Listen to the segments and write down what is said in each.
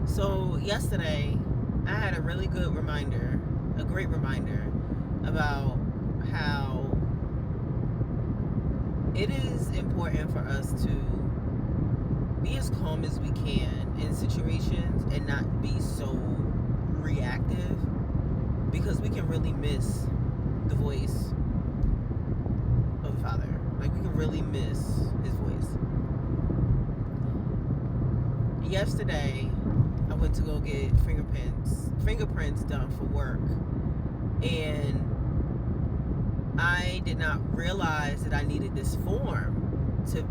So yesterday, I had a really good reminder, a great reminder about how it is important for us to be as calm as we can in situations and not be so reactive, because we can really miss the voice of the Father. Like, we can really miss his voice. Yesterday, I went to go get fingerprints done for work, and I did not realize that I needed this form to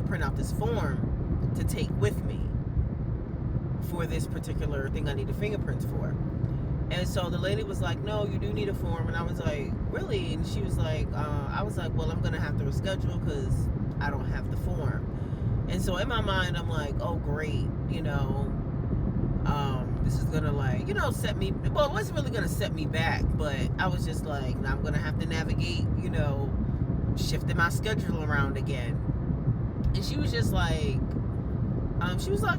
print out this form to take with me for this particular thing I needed fingerprints for. And so the lady was like, no, you do need a form. And I was like, really? And she was like, I was like, well, I'm going to have to reschedule because I don't have the form. And so in my mind, I'm like, oh, great, this is going to, like, set me, well, it wasn't really going to set me back, but I was just like, now I'm going to have to navigate, shifting my schedule around again. And she was just like,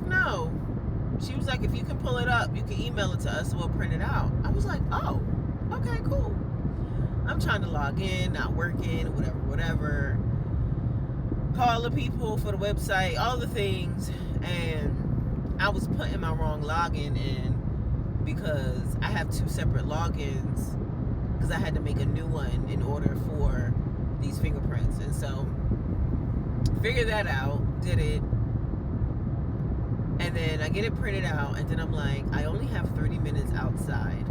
no. She was like, if you can pull it up, you can email it to us and we'll print it out. I was like, oh, okay, cool. I'm trying to log in, not working, whatever. Call the people for the website, all the things. And I was putting my wrong login in because I have two separate logins because I had to make a new one in order for these fingerprints. And so figured that out, did it. And then I get it printed out, and then I'm like, I only have 30 minutes outside.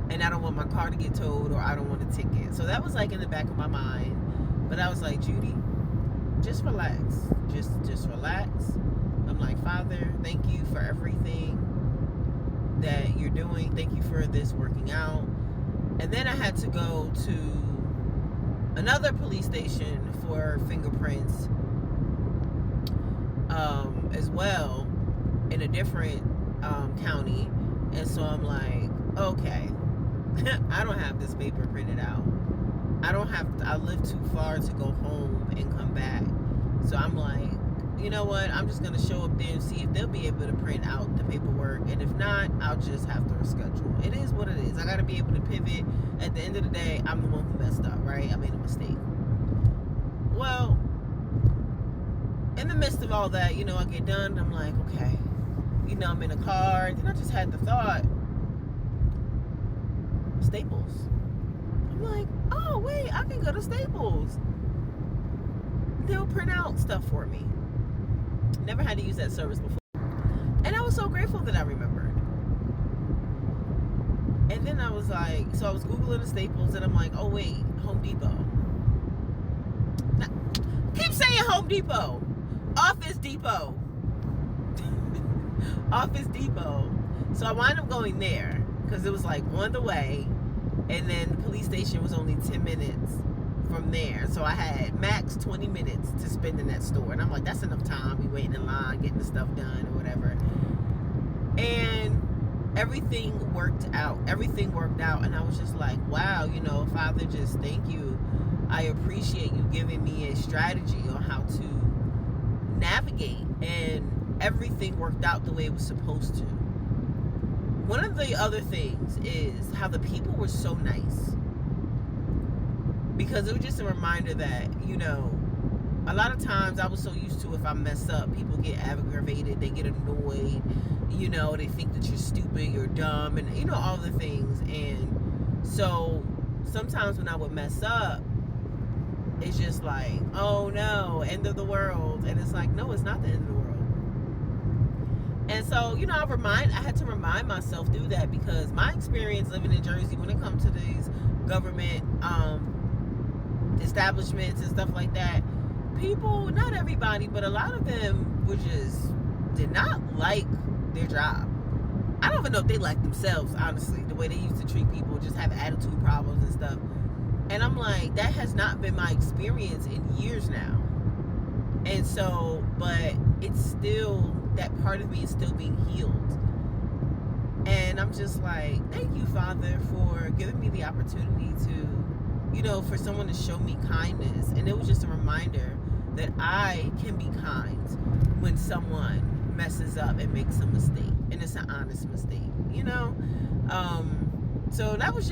And I don't want my car to get towed, or I don't want a ticket. So that was like in the back of my mind. But I was like, Judy, just relax. Just relax. I'm like, Father, thank you for everything that you're doing. Thank you for this working out. And then I had to go to another police station for fingerprints as well, in a different county. And so I'm like, okay, I don't have this paper printed out. I live too far to go home and come back. So I'm like, you know what, I'm just gonna show up there and see if they'll be able to print out the paperwork, and if not, I'll just have to reschedule. It is what it is. I gotta be able to pivot. At the end of the day, I'm the one who messed up, right? I made a mistake. Well, in the midst of all that, I get done, I'm like, okay, I'm in a car. Then I just had the thought, Staples. I'm like, oh, wait, I can go to Staples. They'll print out stuff for me. Never had to use that service before. And I was so grateful that I remembered. And then I was like, so I was Googling the Staples, and I'm like, oh, wait, Home Depot. Now, keep saying Home Depot. Office Depot. Office Depot. So I wound up going there because it was like on the way, and then the police station was only 10 minutes from there. So I had max 20 minutes to spend in that store. And I'm like, that's enough time. We waiting in line, getting the stuff done or whatever. And everything worked out. Everything worked out. And I was just like, wow, Father, just thank you. I appreciate you giving me a strategy on how to navigate, and everything worked out the way it was supposed to. One of the other things is how the people were so nice, because it was just a reminder that a lot of times I was so used to, if I mess up, people get aggravated, they get annoyed, they think that you're stupid, you're dumb, and all the things. And so sometimes when I would mess up, it's just like, oh no, end of the world. And it's like, no, it's not the end of the world. And so, I had to remind myself through that, because my experience living in Jersey, when it comes to these government establishments and stuff like that, people, not everybody, but a lot of them did not like their job. I don't even know if they like themselves, honestly, the way they used to treat people, just have attitude problems and stuff. And I'm like, that has not been my experience in years now. And so, but it's still, that part of me is still being healed. And I'm just like, thank you, Father, for giving me the opportunity to, for someone to show me kindness. And it was just a reminder that I can be kind when someone messes up and makes a mistake, and it's an honest mistake, you know. So that was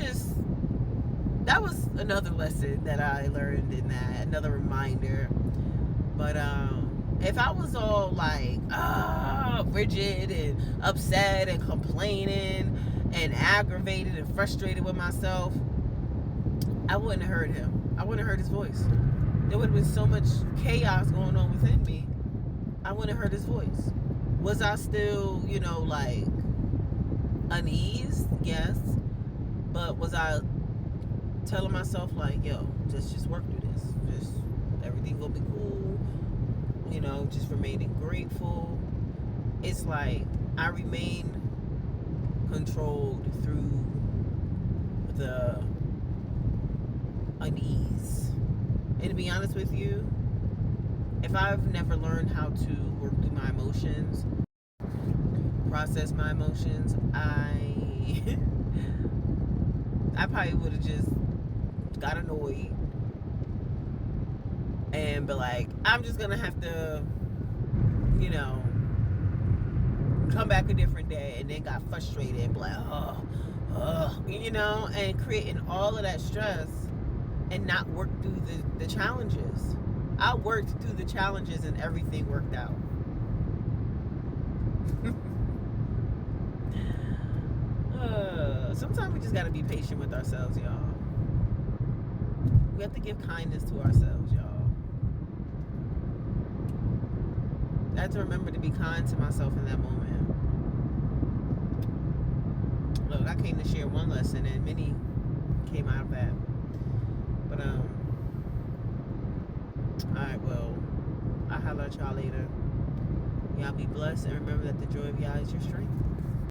another lesson that I learned in that, another reminder. But if I was all like rigid and upset and complaining and aggravated and frustrated with myself, I wouldn't have heard him. I wouldn't have heard his voice. There would have been so much chaos going on within me. I wouldn't have heard his voice. Was I still, like uneased? Yes. But was I telling myself like, yo, just work through this. Just everything will be cool. Just remaining grateful. It's like I remain controlled through the unease. And to be honest with you, if I've never learned how to work through my emotions, process my emotions, I probably would have just got annoyed and be like, I'm just gonna have to, come back a different day, and then got frustrated and be like, and creating all of that stress and not work through the challenges. I worked through the challenges and everything worked out. Sometimes we just gotta be patient with ourselves, y'all. We have to give kindness to ourselves, y'all. I have to remember to be kind to myself in that moment. Look, I came to share one lesson, and many came out of that. But alright, well, I'll holler at y'all later. Y'all be blessed, and remember that the joy of y'all is your strength.